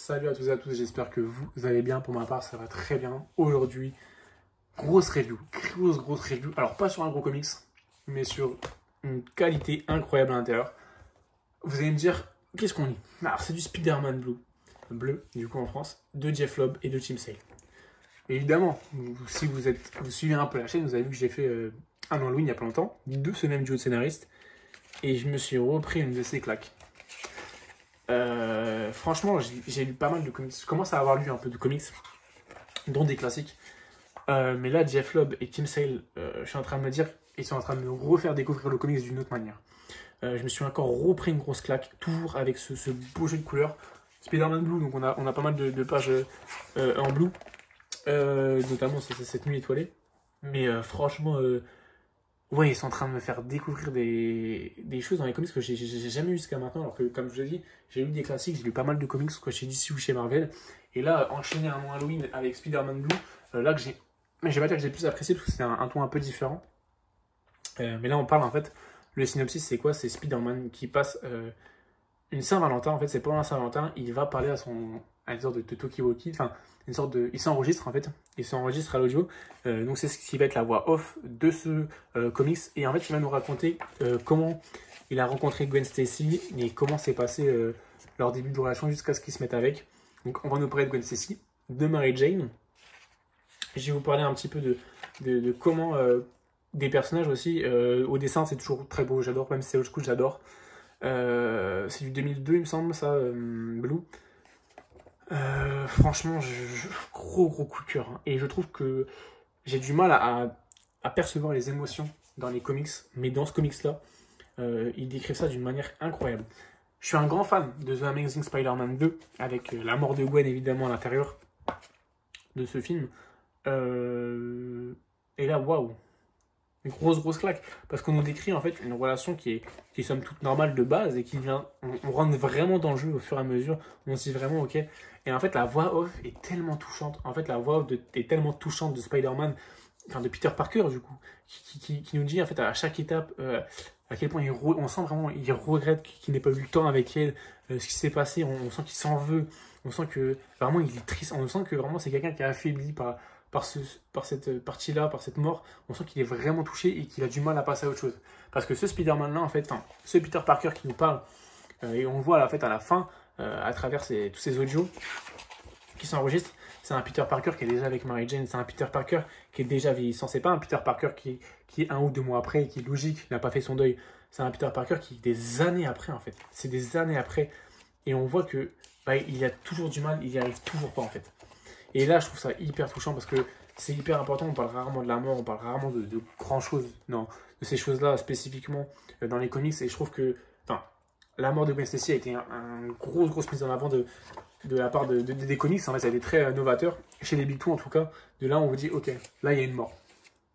Salut à tous et à tous, j'espère que vous allez bien. Pour ma part, ça va très bien. Aujourd'hui, grosse review. Grosse review. Alors, pas sur un gros comics, mais sur une qualité incroyable à l'intérieur. Vous allez me dire, qu'est-ce qu'on lit? Alors, c'est du Spider-Man bleu, du coup en France, de Jeff Loeb et de Tim Sale. Évidemment, si vous suivez un peu la chaîne, vous avez vu que j'ai fait un Halloween il n'y a pas longtemps, de ce même duo de scénaristes, et je me suis repris une de ces claques. Franchement, j'ai lu pas mal de comics. Je commence à avoir lu un peu de comics, dont des classiques. Mais là, Jeff Loeb et Tim Sale, je suis en train de me dire, ils sont en train de me refaire découvrir le comics d'une autre manière. Je me suis encore repris une grosse claque, toujours avec ce beau jeu de couleurs. Spider-Man Blue, donc on a pas mal de pages en blue, notamment cette nuit étoilée. Mais franchement, ouais, ils sont en train de me faire découvrir des choses dans les comics que j'ai jamais eu jusqu'à maintenant. Alors que, comme je l'ai dit, j'ai lu des classiques, j'ai lu pas mal de comics, quoi, chez DC ou chez Marvel. Et là, enchaîner un Halloween avec Spider-Man Blue, là que j'ai. Mais je vais pas dire que j'ai plus apprécié parce que c'est un ton un peu différent. Mais là, on parle en fait. Le synopsis, c'est quoi? C'est Spider-Man qui passe une Saint-Valentin. En fait, c'est pendant la Saint-Valentin, il va parler à une sorte de talkie-walkie. Enfin, une sorte de. Il s'enregistre en fait. Il s'enregistre à l'audio. Donc, c'est ce qui va être la voix off de ce comics. Et en fait, il va nous raconter comment il a rencontré Gwen Stacy et comment s'est passé leur début de relation jusqu'à ce qu'ils se mettent avec. Donc, on va nous parler de Gwen Stacy, de Mary Jane. Je vais vous parler un petit peu de comment. Des personnages aussi. Au dessin, c'est toujours très beau. J'adore. Même si c'est old school, j'adore. C'est du 2002, il me semble, ça, Blue. Franchement, gros coup de cœur. Hein. Et je trouve que j'ai du mal à percevoir les émotions dans les comics. Mais dans ce comics-là, il décrit ça d'une manière incroyable. Je suis un grand fan de The Amazing Spider-Man 2, avec la mort de Gwen évidemment à l'intérieur de ce film. Et là, waouh! Une grosse claque. Parce qu'on nous décrit en fait une relation qui est somme toute normale de base et qui vient. On rentre vraiment dans le jeu au fur et à mesure. On se dit vraiment ok. Et en fait, la voix off est tellement touchante. En fait, la voix off est tellement touchante de Spider-Man, enfin de Peter Parker du coup, qui nous dit en fait à chaque étape à quel point on sent vraiment il regrette qu'il n'ait pas eu le temps avec elle, ce qui s'est passé. On sent qu'il s'en veut. On sent que vraiment il est triste. On sent que vraiment c'est quelqu'un qui est affaibli par cette partie-là, par cette mort. On sent qu'il est vraiment touché et qu'il a du mal à passer à autre chose. Parce que ce Spider-Man-là, en fait, ce Peter Parker qui nous parle, et on le voit en fait, à la fin, à travers tous ces audios qui s'enregistrent, c'est un Peter Parker qui est déjà avec Mary Jane, c'est un Peter Parker qui est déjà vieillissant. C'est pas un Peter Parker qui est 1 ou 2 mois après et qui est logique, il n'a pas fait son deuil. C'est un Peter Parker qui est des années après, en fait. C'est des années après. Et on voit que il a toujours du mal, il n'y arrive toujours pas, en fait. Et là, je trouve ça hyper touchant parce que c'est hyper important. On parle rarement de la mort, on parle rarement de grand chose, non, de ces choses-là spécifiquement dans les comics. Et je trouve que la mort de Gwen Stacy a été une grosse mise en avant de la part des comics. En fait, ça a été très novateur. Chez les Big Two, en tout cas, de là, on vous dit ok, là, il y a une mort.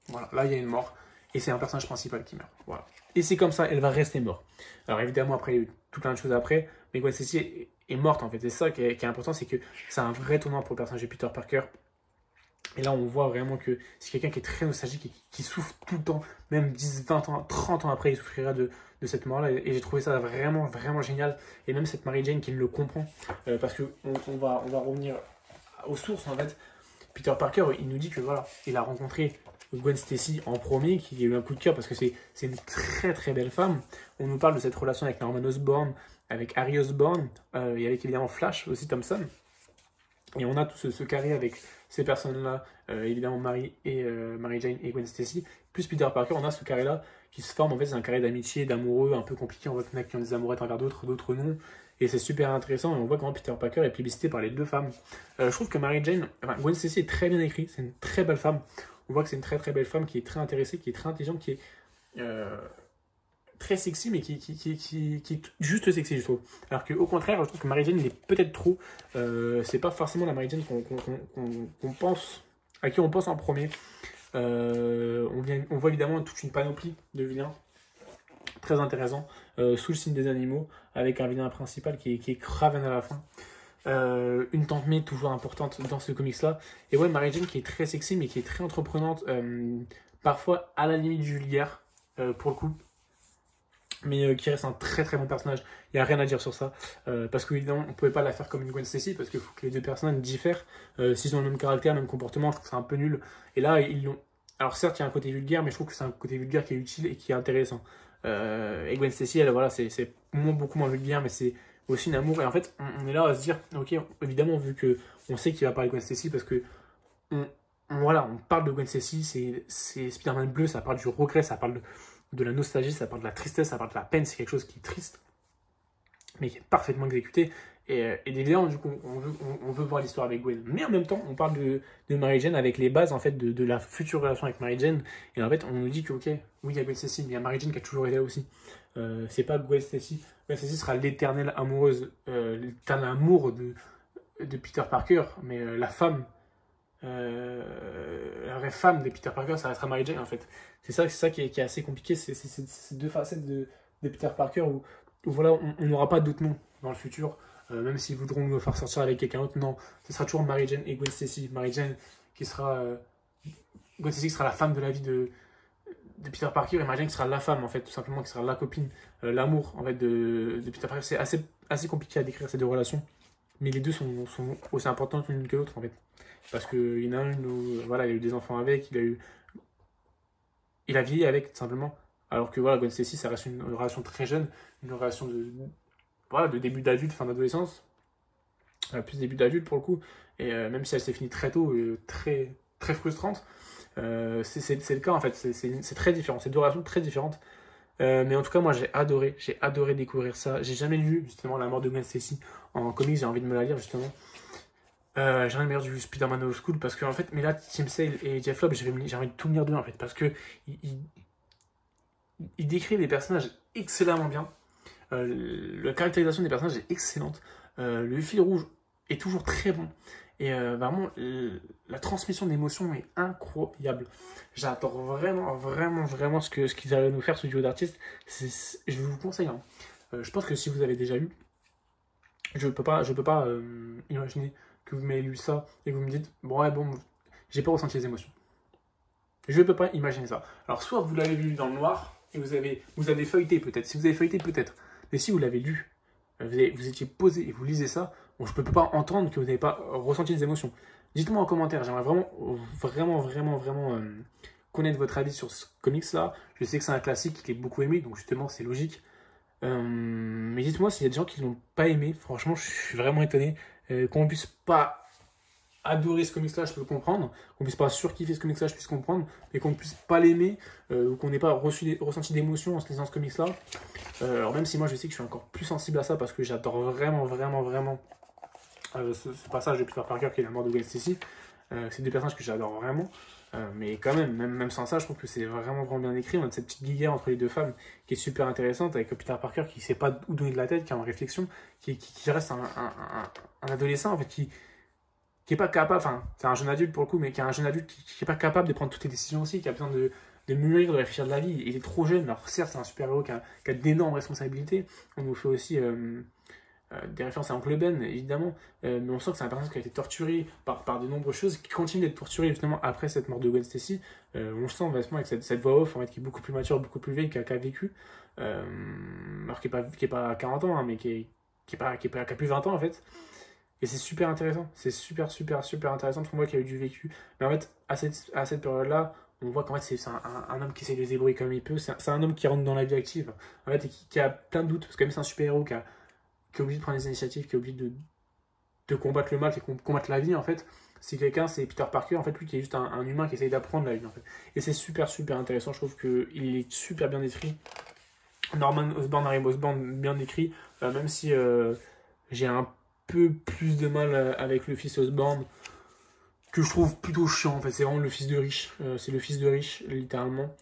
Voilà, là, il y a une mort. Et c'est un personnage principal qui meurt. Voilà. Et c'est comme ça, elle va rester morte. Alors évidemment, après, il y a eu tout plein de choses après. Mais Gwen Stacy est morte en fait. Et ça qui est important, c'est que c'est un vrai tournant pour le personnage de Peter Parker. Et là, on voit vraiment que c'est quelqu'un qui est très nostalgique et qui souffre tout le temps, même 10, 20 ans, 30 ans après, il souffrira de cette mort-là. Et j'ai trouvé ça vraiment génial. Et même cette Mary Jane qui le comprend, parce qu'on va revenir aux sources en fait. Peter Parker, il nous dit que voilà, il a rencontré Gwen Stacy en premier, qui a eu un coup de cœur parce que c'est une très belle femme. On nous parle de cette relation avec Norman Osborn, avec Harry Osborn, et avec évidemment Flash, aussi Thompson. Et on a tout ce carré avec ces personnes-là, évidemment Mary Jane et Gwen Stacy, plus Peter Parker, on a ce carré-là qui se forme. En fait, c'est un carré d'amitié, d'amoureux, un peu compliqué. On voit qu'il y en a qui ont des amourettes envers d'autres non. Et c'est super intéressant. Et on voit comment Peter Parker est plébiscité par les deux femmes. Je trouve que Gwen Stacy est très bien écrit. C'est une très belle femme. On voit que c'est une très belle femme qui est très intéressée, qui est très intelligente, qui est très sexy, mais qui est juste sexy, je trouve. Alors qu'au contraire, je trouve que Mary Jane, il est peut-être trop. C'est pas forcément la Mary Jane qu'on pense, à qui on pense en premier. On voit évidemment toute une panoplie de vilains très intéressant, sous le signe des animaux, avec un vilain principal qui est Kraven à la fin. Une tante May toujours importante dans ce comics là, et ouais, Mary Jane qui est très sexy mais qui est très entreprenante, parfois à la limite du vulgaire pour le coup. mais qui reste un très très bon personnage. Il n'y a rien à dire sur ça. Parce qu'évidemment, on ne pouvait pas la faire comme une Gwen Stacy, parce qu'il faut que les deux personnages diffèrent. S'ils ont le même caractère, le même comportement, je trouve que c'est un peu nul. Et là, ils l'ont. Alors certes, il y a un côté vulgaire, mais je trouve que c'est un côté vulgaire qui est utile et qui est intéressant. Et Gwen Stacy, elle, voilà, c'est beaucoup moins vulgaire, mais c'est aussi un amour. Et en fait, on est là à se dire, ok, évidemment, vu que on sait qu'il va parler de Gwen Stacy, parce que voilà, on parle de Gwen Stacy, c'est Spider-Man bleu, ça parle du regret, ça parle de la nostalgie, ça parle de la tristesse, ça parle de la peine, c'est quelque chose qui est triste, mais qui est parfaitement exécuté. Et évidemment, du coup, on veut voir l'histoire avec Gwen. Mais en même temps, on parle de Mary Jane avec les bases en fait, de la future relation avec Mary Jane. Et en fait, on nous dit que, ok, oui, il y a Gwen Stacy, mais il y a Mary Jane qui a toujours été là aussi. C'est pas Gwen Stacy. Gwen Stacy sera l'éternelle amoureuse, l'éternel amour de Peter Parker, mais la femme, la vraie femme de Peter Parker, ça restera Mary Jane en fait. C'est ça qui est assez compliqué, c'est ces deux facettes de Peter Parker où voilà, on n'aura pas d'autres noms dans le futur. Même s'ils voudront nous faire sortir avec quelqu'un d'autre, non, ce sera toujours Mary Jane et Gwen Stacy. Mary Jane qui sera Gwen Stacy qui sera la femme de la vie de Peter Parker et Mary Jane qui sera la femme en fait, tout simplement, qui sera la copine, l'amour en fait de Peter Parker. C'est assez compliqué à décrire ces deux relations, mais les deux sont aussi importantes l'une que l'autre en fait, parce que il y en a une où voilà, il a eu des enfants avec, il a vieilli avec tout simplement, alors que voilà, Gwen Stacy ça reste une relation très jeune, une relation voilà, de début d'adulte, fin d'adolescence, plus début d'adulte pour le coup, et même si elle s'est finie très tôt, très, très frustrante, c'est le cas en fait, c'est très différent, c'est deux relations très différentes. Mais en tout cas, moi j'ai adoré découvrir ça. J'ai jamais lu justement la mort de Gwen Stacy en comics, j'ai envie de me la lire justement. J'ai rien de meilleur du Spider-Man Old School parce que en fait, mais là, Tim Sale et Jeff Lobb, j'ai envie de tout lire d'eux en fait, parce que ils décrivent les personnages excellemment bien. La caractérisation des personnages est excellente. Le fil rouge est toujours très bon. Et vraiment, la transmission d'émotions est incroyable. J'adore vraiment ce qu'ils allaient nous faire, ce duo d'artistes. Je vous conseille. Hein. Je pense que si vous avez déjà lu, je peux pas imaginer que vous m'ayez lu ça et que vous me dites, bon, j'ai pas ressenti les émotions. Je peux pas imaginer ça. Alors, soit vous l'avez lu dans le noir et vous avez feuilleté peut-être. Si vous avez feuilleté peut-être. Mais si vous l'avez lu, vous étiez posé et vous lisez ça, bon, je ne peux pas entendre que vous n'avez pas ressenti des émotions. Dites-moi en commentaire, j'aimerais vraiment connaître votre avis sur ce comics-là. Je sais que c'est un classique qui est beaucoup aimé, donc justement c'est logique. Mais dites-moi s'il y a des gens qui ne l'ont pas aimé. Franchement, je suis vraiment étonné. Qu'on ne puisse pas adorer ce comics-là, je peux comprendre. Qu'on puisse pas surkiffer ce comics-là, je puisse comprendre. Mais qu'on ne puisse pas l'aimer, ou qu'on n'ait pas ressenti d'émotion en se lisant ce comics-là. Alors même si moi je sais que je suis encore plus sensible à ça parce que j'adore vraiment ce passage de Peter Parker qui est la mort de Gwen Stacy. C'est deux personnages que j'adore vraiment. Mais quand même sans ça, je trouve que c'est vraiment bien écrit. On a cette petite guerre entre les deux femmes qui est super intéressante avec Peter Parker qui ne sait pas où donner de la tête, qui est en réflexion, qui reste un adolescent en fait, qui est pas capable, enfin c'est un jeune adulte pour le coup, mais qui est un jeune adulte qui est pas capable de prendre toutes les décisions aussi, qui a besoin de mûrir, de réfléchir de la vie. Il est trop jeune, alors certes c'est un super-héros qui a d'énormes responsabilités. On nous fait aussi des références à Oncle Ben, évidemment, mais on sent que c'est un personnage qui a été torturé par de nombreuses choses, qui continue d'être torturé justement après cette mort de Gwen Stacy. On le sent vraiment avec cette voix off en fait, qui est beaucoup plus mature, beaucoup plus vieille, qui a vécu, alors qui est pas à 40 ans, hein, mais qui a plus 20 ans en fait. Et c'est super intéressant, c'est super intéressant pour moi qui a eu du vécu. Mais en fait, à cette période-là, on voit qu'en fait, c'est un homme qui essaie de se débrouiller comme il peut. C'est un homme qui rentre dans la vie active, en fait, et qui a plein de doutes. Parce que même c'est un super-héros qui est obligé de prendre des initiatives, qui est obligé de combattre le mal, qui combattre la vie, en fait. C'est Peter Parker, en fait, lui qui est juste un humain qui essaye d'apprendre la vie, en fait. Et c'est super intéressant, je trouve qu'il est super bien écrit. Norman Osborn, Harry Osborn, bien écrit, même si j'ai un peu plus de mal avec le fils Osborn, que je trouve plutôt chiant en fait. C'est vraiment le fils de riche, c'est le fils de riche littéralement.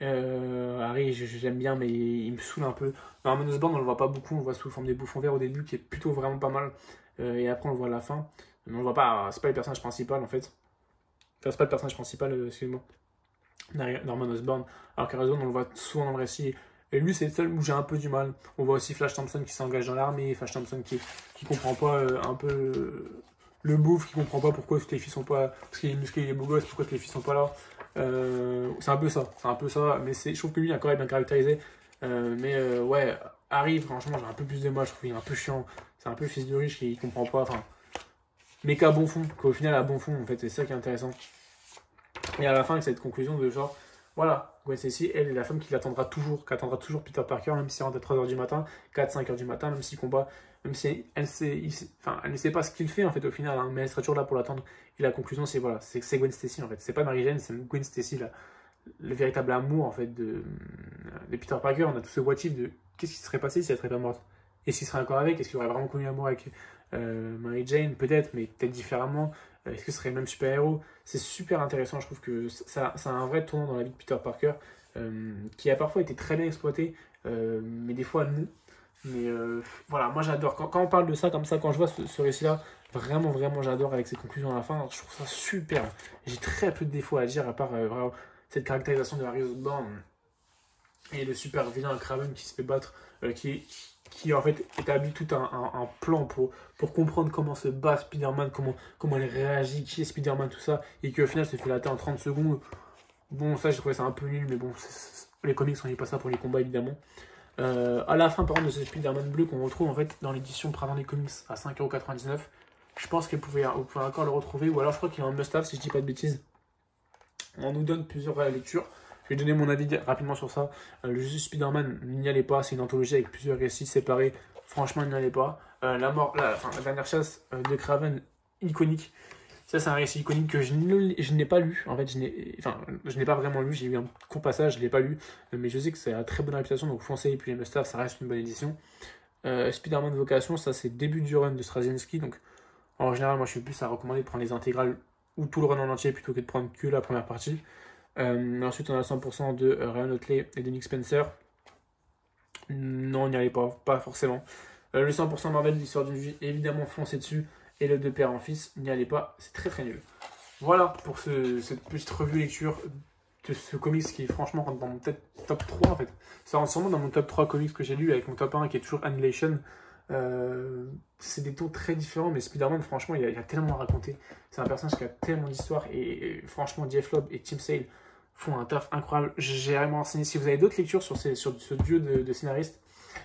Harry j'aime bien mais il me saoule un peu. Norman Osborn on le voit pas beaucoup, on le voit sous forme des bouffons verts au début qui est plutôt vraiment pas mal, et après on le voit à la fin, mais on le voit pas, c'est pas le personnage principal en fait. Enfin, c'est pas le personnage principal, excuse-moi, Norman Osborn, alors qu'Harry Osborn on le voit souvent dans le récit. Et lui, c'est le seul où j'ai un peu du mal. On voit aussi Flash Thompson qui s'engage dans l'armée, Flash Thompson qui comprend pas un peu le bouffe, qui comprend pas pourquoi les filles sont pas. Parce qu'il est musclé, il est beau gosse, pourquoi les filles sont pas là. C'est un peu ça, mais je trouve que lui, il a quand même bien caractérisé. Ouais, Harry, franchement, j'ai un peu plus de mal. Je trouve qu'il est un peu chiant. C'est un peu le fils de riche qui comprend pas. Enfin, mais qu'à bon fond. Qu'au final, à bon fond, en fait, c'est ça qui est intéressant. Et à la fin, avec cette conclusion de genre, voilà, Gwen Stacy, elle est la femme qui l'attendra toujours, qui attendra toujours Peter Parker, même s'il rentre à 3h du matin, 4-5h du matin, même s'il combat, même si elle, enfin, elle ne sait pas ce qu'il fait en fait au final, hein, mais elle sera toujours là pour l'attendre. Et la conclusion, c'est voilà, c'est Gwen Stacy en fait. C'est pas Mary Jane, c'est Gwen Stacy, le véritable amour en fait de Peter Parker. On a tout ce what if de qu'est-ce qui serait passé si elle serait pas morte. Est-ce qu'il serait encore avec? Est-ce qu'il aurait vraiment connu l'amour avec Mary Jane? Peut-être, mais peut-être différemment. Est-ce que ce serait le même super-héros? C'est super intéressant, je trouve que ça a un vrai tournant dans la vie de Peter Parker qui a parfois été très bien exploité, mais des fois non. Mais voilà, moi j'adore. Quand on parle de ça comme ça, quand je vois ce récit-là, vraiment, vraiment j'adore avec ses conclusions à la fin, je trouve ça super. J'ai très peu de défauts à dire à part vraiment cette caractérisation de Harry Osborn et le super vilain Kraven qui se fait battre, qui en fait établit tout un plan pour comprendre comment se bat Spider-Man, comment il réagit, qui est Spider-Man, tout ça, et qui au final se fait latter en 30 secondes. Bon, ça j'ai trouvé ça un peu nul, mais bon, les comics on n'y pas ça pour les combats évidemment. À la fin, par exemple, de ce Spider-Man bleu qu'on retrouve en fait dans l'édition Printemps des comics à 5,99€, je pense que vous pouvez encore le retrouver, ou alors je crois qu'il y a un must-have si je dis pas de bêtises. On nous donne plusieurs lectures. Je vais donner mon avis rapidement sur ça. Le jeu Spider-Man, n'y allez pas. C'est une anthologie avec plusieurs récits séparés. Franchement, n'y allez pas. La dernière chasse de Kraven, iconique. Ça, c'est un récit iconique que je n'ai pas lu. En fait, je n'ai pas vraiment lu. J'ai eu un court passage, je ne l'ai pas lu. Mais je sais que c'est à très bonne réputation. Donc, foncez. Et puis, les must-have, ça reste une bonne édition. Spider-Man Vocation, ça, c'est le début du run de Straczynski. Donc, en général, moi, je suis plus à recommander de prendre les intégrales ou tout le run en entier plutôt que de prendre que la première partie. Ensuite, on a 100% de Ryan Otley et de Nick Spencer. Non, n'y allez pas forcément. Le 100% Marvel, l'histoire d'une vie, évidemment, foncez dessus. Et le de père en fils, n'y allez pas, c'est très très nul. Voilà pour cette petite revue lecture de ce comics qui, franchement, rentre dans mon top 3 en fait. Ça rentre sûrement dans mon top 3 comics que j'ai lu avec mon top 1 qui est toujours Annihilation. C'est des tons très différents, mais Spider-Man, franchement, il y a tellement à raconter. C'est un personnage qui a tellement d'histoire. Et franchement, Jeff Lobb et Tim Sale font un taf incroyable. J'ai vraiment renseigné. Si vous avez d'autres lectures sur ce duo de scénaristes,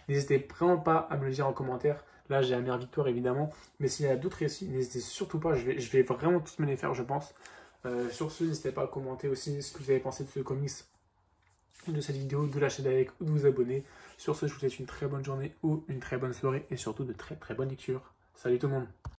n'hésitez vraiment pas à me le dire en commentaire. Là, j'ai Amère Victoire, évidemment. Mais s'il y a d'autres récits, n'hésitez surtout pas. Je vais vraiment tous me les faire, je pense. Sur ce, n'hésitez pas à commenter aussi ce que vous avez pensé de ce comics, de cette vidéo, de lâcher des likes ou de vous abonner. Sur ce, je vous souhaite une très bonne journée ou une très bonne soirée et surtout de très très bonnes lectures. Salut tout le monde!